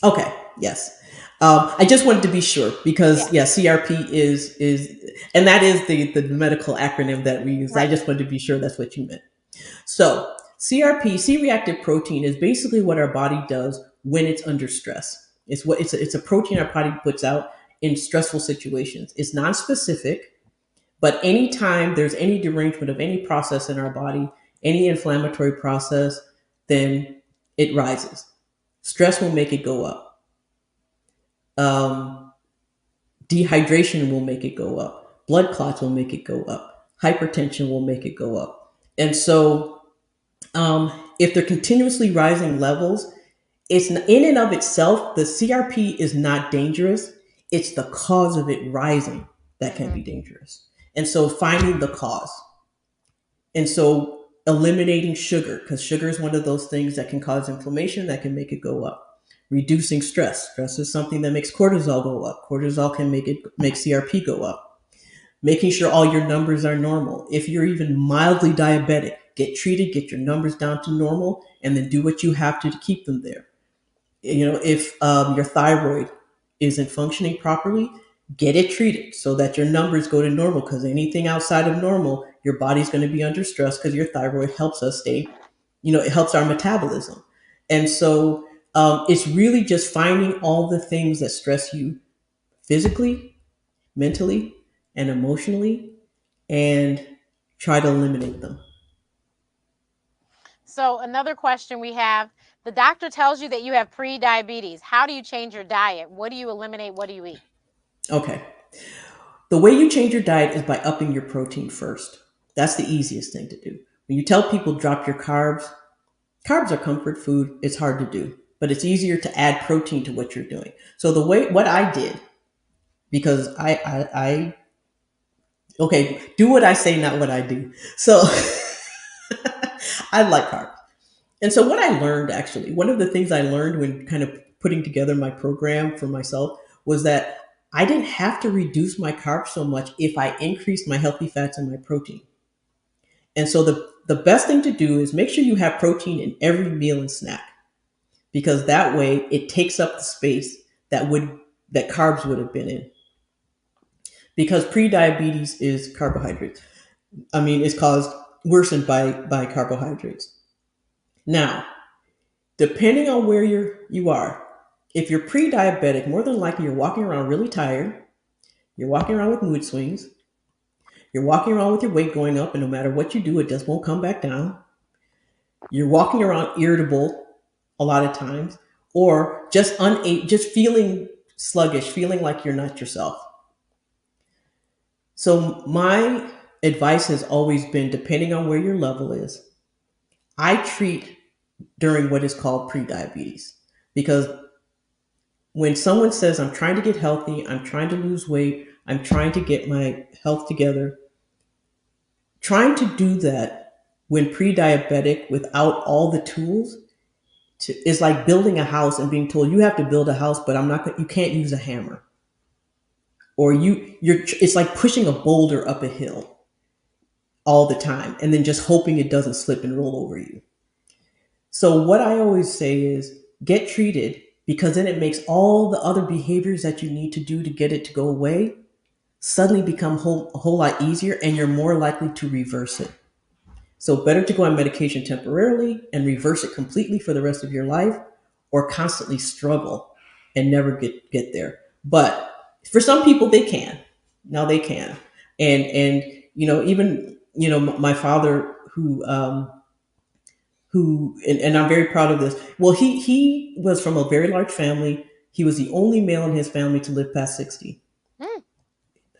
okay. Yes. I just wanted to be sure because Yeah, yeah, CRP is and that is the medical acronym that we use. I right. just wanted to be sure that's what you meant. So CRP, C-reactive protein, is basically what our body does when it's under stress. It's a protein our body puts out in stressful situations. It's non-specific, but anytime there's any derangement of any process in our body, any inflammatory process, then it rises. Stress will make it go up. Um, Dehydration will make it go up. Blood clots will make it go up. Hypertension will make it go up. And so, if they're continuously rising levels, it's in and of itself, the CRP is not dangerous. It's the cause of it rising that can Hmm. be dangerous. And so, finding the cause. And so eliminating sugar, because sugar is one of those things that can cause inflammation, that can make it go up. Reducing stress. Stress is something that makes cortisol go up. Cortisol can make CRP go up. Making sure all your numbers are normal. If you're even mildly diabetic, get treated, get your numbers down to normal, and then do what you have to keep them there. If your thyroid isn't functioning properly, get it treated so that your numbers go to normal, because anything outside of normal, your body's going to be under stress, because your thyroid helps us stay, it helps our metabolism. And so it's really just finding all the things that stress you physically, mentally, and emotionally, and try to eliminate them. So another question we have, the doctor tells you that you have pre-diabetes. How do you change your diet? What do you eliminate? What do you eat? Okay. The way you change your diet is by upping your protein first. That's the easiest thing to do. When you tell people drop your carbs, carbs are comfort food. It's hard to do, but it's easier to add protein to what you're doing. So what I did, because I okay, do what I say, not what I do. So I like carbs. And so what I learned, actually, one of the things I learned when kind of putting together my program for myself, was that I didn't have to reduce my carbs so much if I increased my healthy fats and my protein. And so the best thing to do is make sure you have protein in every meal and snack, because that way it takes up the space that carbs would have been in. Because pre-diabetes is carbohydrates. I mean, it's caused worsened by carbohydrates. Now, depending on where you are, if you're pre-diabetic, more than likely you're walking around really tired, you're walking around with mood swings, you're walking around with your weight going up, and no matter what you do, it just won't come back down. You're walking around irritable a lot of times, or just feeling sluggish, feeling like you're not yourself. So my advice has always been, depending on where your level is, I treat during what is called pre-diabetes. Because when someone says, I'm trying to get healthy, I'm trying to lose weight, I'm trying to get my health together, trying to do that when pre-diabetic without all the tools is like building a house and being told you have to build a house, but you can't use a hammer. Or it's like pushing a boulder up a hill all the time and then just hoping it doesn't slip and roll over you. So what I always say is get treated, because then it makes all the other behaviors that you need to do to get it to go away suddenly become a whole lot easier, and you're more likely to reverse it. So better to go on medication temporarily and reverse it completely for the rest of your life, or constantly struggle and never get there. But for some people they can. Now they can. And even my father, who and I'm very proud of this. Well, he was from a very large family. He was the only male in his family to live past 60. Mm,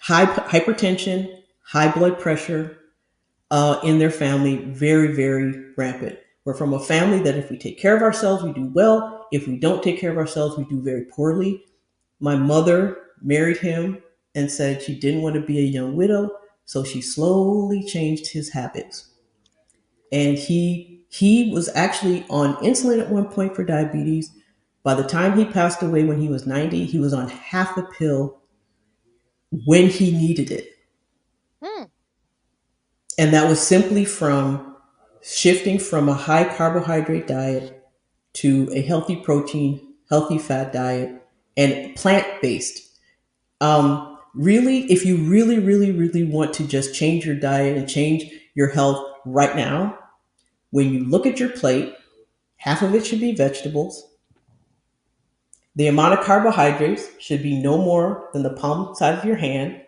High hypertension, high blood pressure, in their family, very, very rampant. We're from a family that if we take care of ourselves, we do well. If we don't take care of ourselves, we do very poorly. My mother married him and said she didn't want to be a young widow, so she slowly changed his habits. And he was actually on insulin at one point for diabetes. By the time he passed away when he was 90, he was on half a pill when he needed it. mm. And that was simply from shifting from a high carbohydrate diet to a healthy protein, healthy fat diet, and plant based. Really, if you really, really, really want to just change your diet and change your health right now, when you look at your plate, half of it should be vegetables. The amount of carbohydrates should be no more than the palm size of your hand,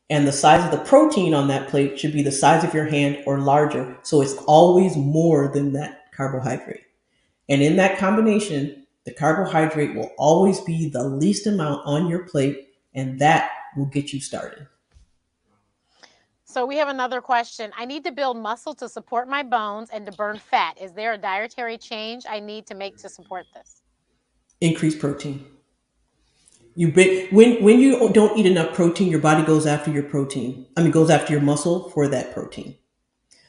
and the size of the protein on that plate should be the size of your hand or larger. So it's always more than that carbohydrate. And in that combination, the carbohydrate will always be the least amount on your plate, and that will get you started. So we have another question. I need to build muscle to support my bones and to burn fat. Is there a dietary change I need to make to support this? Increase protein. When you don't eat enough protein, your body goes after your protein. I mean, goes after your muscle for that protein.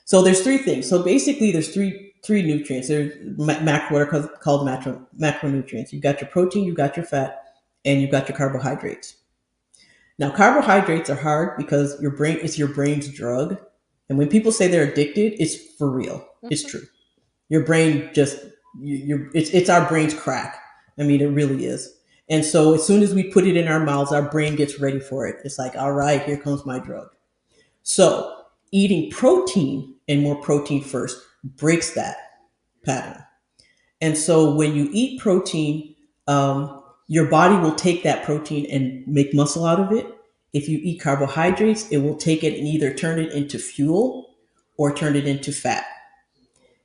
So there's three things. So basically, there's three nutrients. There's what are called macronutrients. You've got your protein, you've got your fat, and you've got your carbohydrates. Now, carbohydrates are hard because your brain it's your brain's drug, and when people say they're addicted, it's for real. It's Mhm. true. Your brain just it's our brain's crack. I mean, it really is. And so as soon as we put it in our mouths, our brain gets ready for it. It's like, all right, here comes my drug. So eating protein and more protein first breaks that pattern. And so when you eat protein, your body will take that protein and make muscle out of it. If you eat carbohydrates, it will take it and either turn it into fuel or turn it into fat.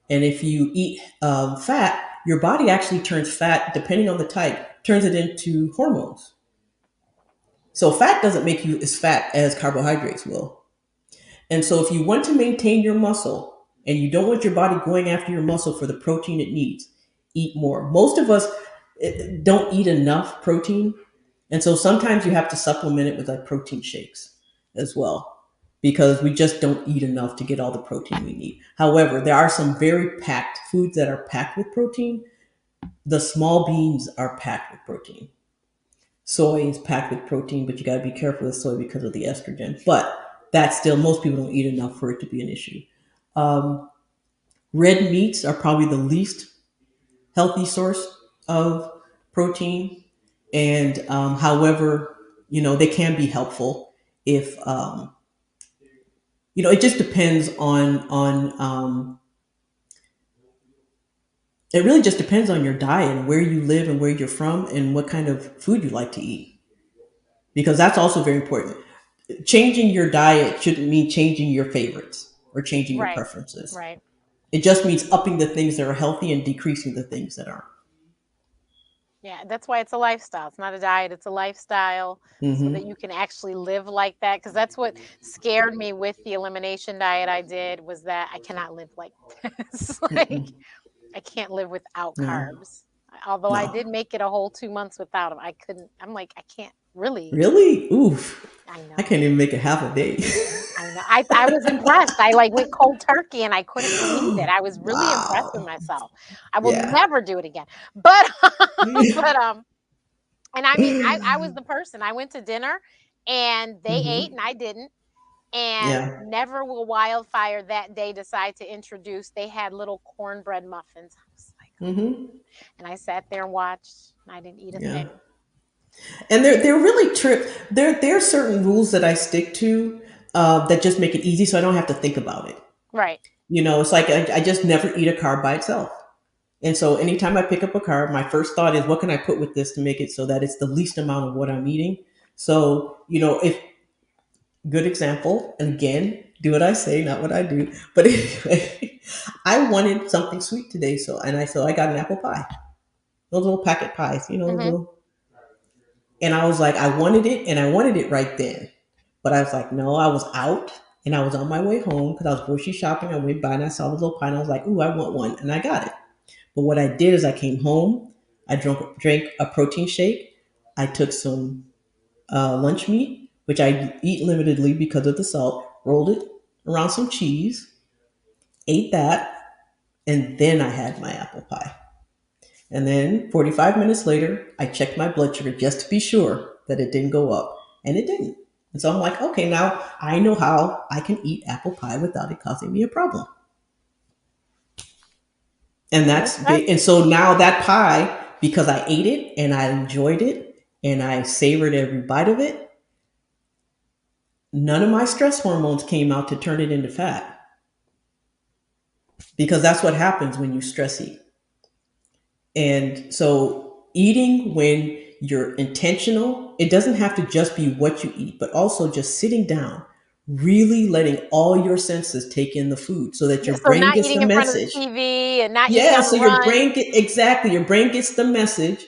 And if you eat fat, your body actually turns fat, depending on the type, turns it into hormones. So fat doesn't make you as fat as carbohydrates will. And so if you want to maintain your muscle and you don't want your body going after your muscle for the protein it needs, eat more. Most of us don't eat enough protein. And so sometimes you have to supplement it with like protein shakes as well because we just don't eat enough to get all the protein we need. However, there are some very packed foods that are packed with protein. The small beans are packed with protein. Soy is packed with protein, but you got to be careful with soy because of the estrogen. But that's still, most people don't eat enough for it to be an issue. Um, Red meats are probably the least healthy source of protein. And however, they can be helpful if, it just depends it really just depends on your diet and where you live and where you're from and what kind of food you like to eat. Because that's also very important. Changing your diet shouldn't mean changing your favorites or changing your Right. preferences. Right. It just means upping the things that are healthy and decreasing the things that aren't. Yeah, that's why it's a lifestyle. It's not a diet, it's a lifestyle so that Mm-hmm. you can actually live like that. Because that's what scared me with the elimination diet I did was that I cannot live like this. Like Mm-mm. I can't live without Yeah. carbs. Although I No. did make it a whole 2 months without them. I couldn't, I'm like, I can't really. Really? Oof. I I know. can't even make it half a day. I know. I was impressed. I like went cold turkey and I couldn't believe it. I was really impressed with Wow. myself. I will Yeah. never do it again. But but and I mean I was the person. I went to dinner and they ate Hmm. and I didn't. And Yeah. never will Wildfire that day decide to introduce. They had little cornbread muffins. I was like, Hmm. and I sat there and watched. And I didn't eat a Yeah. thing. And they're really there are certain rules that I stick to that just make it easy, so I don't have to think about it. Right. It's like I just never eat a carb by itself. And so anytime I pick up a carb, my first thought is, what can I put with this to make it so that it's the least amount of what I'm eating? So, if good example, and again, do what I say, not what I do. But anyway, I wanted something sweet today, so I got an apple pie, those little packet pies, those Mhm. little. And I was like, I wanted it, and I wanted it right then. But I was like, no, I was out, and I was on my way home because I was grocery shopping. I went by and I saw the little pie, and I was like, ooh, I want one, and I got it. But what I did is I came home, I drank a protein shake, I took some lunch meat, which I eat limitedly because of the salt, rolled it around some cheese, ate that, and then I had my apple pie. And then 45 minutes later, I checked my blood sugar just to be sure that it didn't go up. And it didn't. And so I'm like, okay, now I know how I can eat apple pie without it causing me a problem. And And you're that's big. And stressing. so now that pie, because I ate it and I enjoyed it and I savored every bite of it, none of my stress hormones came out to turn it into fat, because that's what happens when you stress eat. And so eating when you're intentional, it doesn't have to just be what you eat, but also just sitting down, really letting all your senses take in the food so that Yeah, your so brain not gets the eating in front of the message. TV and not eating Yeah, on so the your run. brain get exactly, your brain gets the message.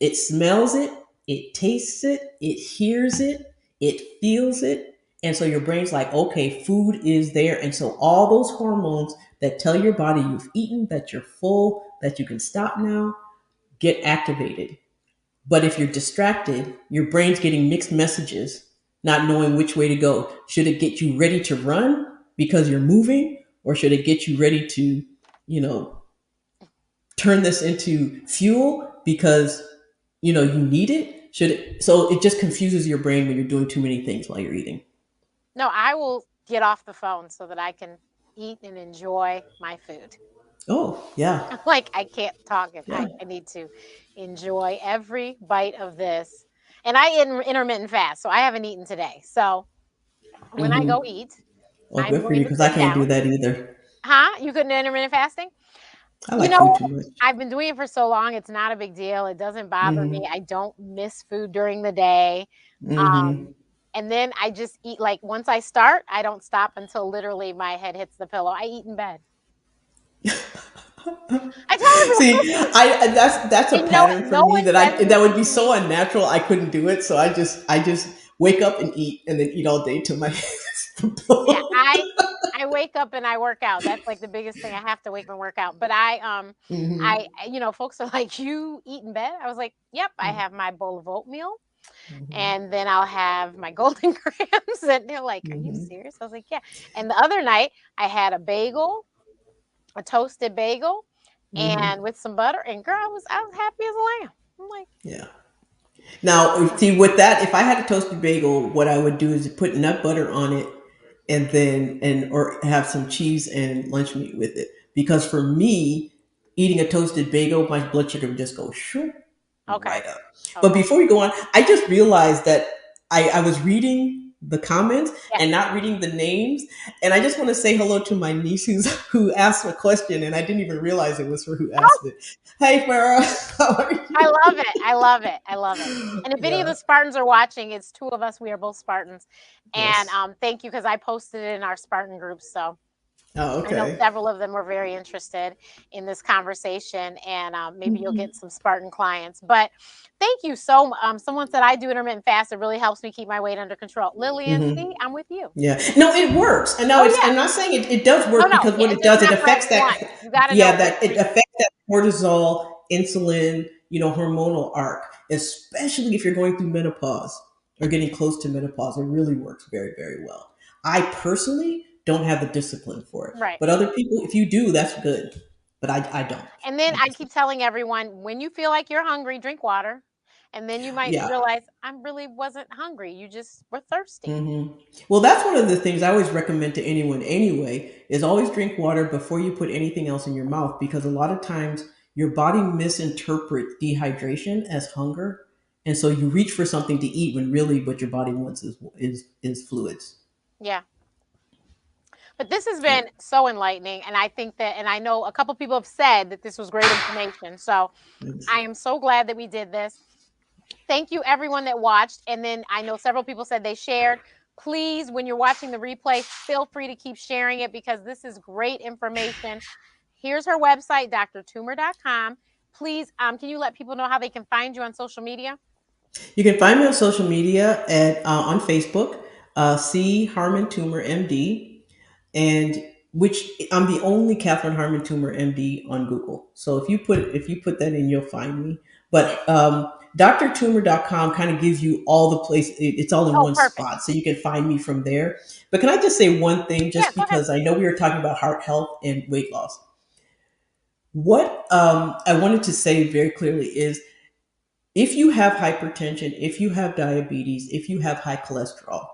It smells it, it tastes it, it hears it, it feels it. And so your brain's like, okay, food is there. And so all those hormones that tell your body you've eaten, that you're full, that you can stop now, get activated. But if you're distracted, your brain's getting mixed messages, not knowing which way to go. Should it get you ready to run because you're moving, or should it get you ready to, you know, turn this into fuel because you need it? Should it? So it just confuses your brain when you're doing too many things while you're eating. No, I will get off the phone so that I can eat and enjoy my food. Oh yeah, Like I can't talk and yeah. I need to enjoy every bite of this. And I intermittent fast, so I haven't eaten today. So when I go Mm-hmm. eat, Oh, I'm good for going you, to because I sit can't do down. that either. Huh? You couldn't intermittent fasting? I You like food know, too much. I've been doing it for so long, it's not a big deal. It doesn't bother me. Mm-hmm. I don't miss food during the day. Mm-hmm. Um, and then I just eat like once I start, I don't stop until literally my head hits the pillow. I eat in bed. I tell See, everyone, that's a and no pattern for no me one that says that would anything be to me. so unnatural. I couldn't do it. So I just wake up and eat, and then eat all day till my Yeah, I wake up and I work out. That's like the biggest thing. I have to wake up and work out. But hmm folks are like, "You eat in bed?" I was like, "Yep, I have my bowl of oatmeal hmm and then I'll have my golden grams." And they're like, "Are you hmm serious?" I was like, "Yeah." And the other night, I had a bagel, a toasted bagel, and hmm with some butter. And girl, I was happy as a lamb. I'm like, Yeah. Now, see, with that, if I had a toasted bagel, what I would do is put nut butter on it, and then and or have some cheese and lunch meat with it. Because for me, eating a toasted bagel, my blood sugar would just go shoo, okay, right up. But okay, before we go on, I just realized that I was reading the comments yeah. and not reading the names, and I just want to say hello to my niece who asked a question, and I didn't even realize it was her who asked it. Hey, Farah, how are I you? love it. I love it. I love it. And if any of Yeah. the Spartans are watching, it's two of us. We are both Spartans. And Yes. thank you because I posted it in our Spartan group. So Oh, I know okay. several of them were very interested in this conversation, and maybe you'll hmm get some Spartan clients. But thank you so much. Someone said I do intermittent fast. It really helps me keep my weight under control. Lillian, hmm see, I'm with you. Yeah. No, it works. And now Oh it's. yeah, I'm not saying it does no, work, no, because yeah, what it's it just does, it not for affects everyone. that. You got to know Yeah, what's that for it you. affects that cortisol, insulin, hormonal arc, especially if you're going through menopause or getting close to menopause. It really works very, very well. I personally don't have the discipline for it, Right. but other people, if you do, that's good. But I don't. And then I I just keep telling everyone, when you feel like you're hungry, drink water. And then you might yeah. realize I really wasn't hungry. You just were thirsty. hmm Well, that's one of the things I always recommend to anyone anyway, is always drink water before you put anything else in your mouth, because a lot of times your body misinterprets dehydration as hunger. And so you reach for something to eat when really what your body wants is fluids. Yeah. But this has Yeah. been so enlightening. And I think that, and I know a couple people have said that this was great information. So I am so glad that we did this. Thank you, everyone that watched. And then I know several people said they shared. Please, when you're watching the replay, feel free to keep sharing it because this is great information. Here's her website, drtoomer.com. Please, can you let people know how they can find you on social media? You can find me on social media at on Facebook, C Harmon Toomer MD, and which I'm the only Catherine Harmon Toomer MD on Google. So if you put that in, you'll find me. But drtumor.com kind of gives you all the place. It's all in Oh, one perfect. spot, so you can find me from there. But can I just say one thing, Yeah, just go ahead. because I know we were talking about heart health and weight loss? What I wanted to say very clearly is, if you have hypertension, if you have diabetes, if you have high cholesterol,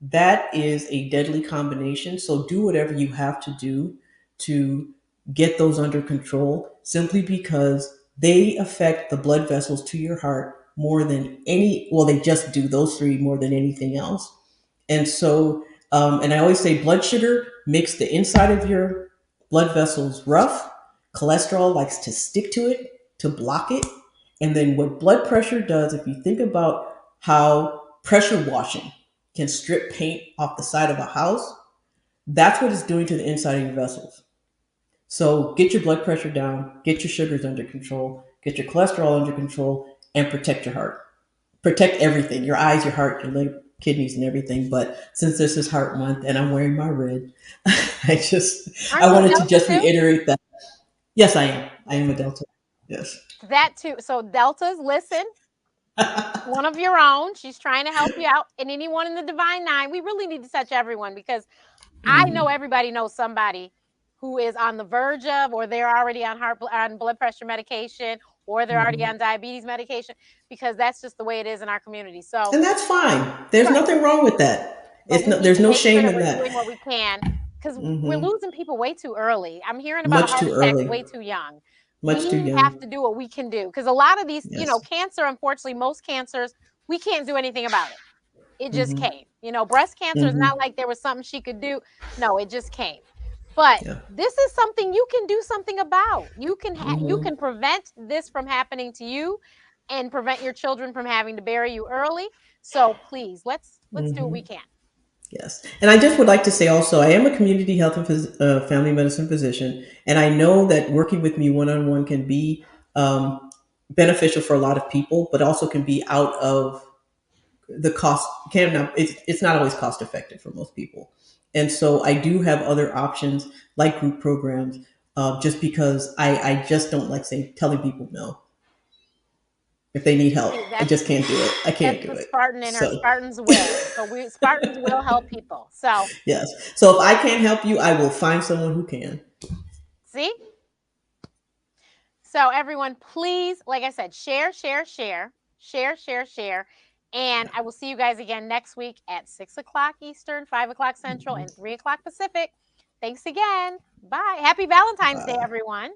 that is a deadly combination. So do whatever you have to do to get those under control simply because they affect the blood vessels to your heart more than any, well, they just do those three more than anything else. And so, and I always say blood sugar makes the inside of your blood vessels rough. Cholesterol likes to stick to it, to block it. And then what blood pressure does, if you think about how pressure washing can strip paint off the side of a house, that's what it's doing to the inside of your vessels. So get your blood pressure down, get your sugars under control, get your cholesterol under control, and protect your heart. Protect everything, your eyes, your heart, your liver, kidneys, and everything. But since this is Heart Month and I'm wearing my red, Aren't I you a wanted to Delta just too? reiterate that. Yes, I am. I am a Delta. Yes. That too. So Deltas, listen, one of your own. She's trying to help you out. And anyone in the Divine Nine, we really need to touch everyone because I know Hmm. everybody knows somebody who is on the verge of, or they're already on on blood pressure medication, or they're already Hmm. on diabetes medication, because that's just the way it is in our community. So, And that's fine. There's right, nothing wrong with that. but we need There's to no make sure shame that in we're that. doing what we can because we're Hmm. losing people way too early. I'm hearing about Much heart too attacks early. way too young. Much too We have young. to do what we can do because a lot of these, Yes. cancer, unfortunately, most cancers, we can't do anything about it. It just Hmm. came. Breast cancer is not Hmm. like there was something she could do. No, it just came. But Yeah. this is something you can do something about. You Hmm. can prevent this from happening to you and prevent your children from having to bury you early. So please, let's do what Hmm. we can. Yes. And I just would like to say also, I am a community health and family medicine physician, and I know that working with me one on one can be beneficial for a lot of people, but also can be out of the cost. Can not, it's not always cost effective for most people. And so I do have other options like group programs, just because I just don't like saying telling people no if they need help. See, I just can't do it. I that's can't do the it. Spartan in her, So Spartan's will. So we Spartans will help people. So yes. So if I can't help you, I will find someone who can. see? So everyone, please, like I said, share, share, share, share, share, share. And Yeah. I will see you guys again next week at 6 o'clock Eastern, 5 o'clock Central, and 3 o'clock Pacific. Thanks again. Bye. Happy Valentine's Day, Bye. everyone.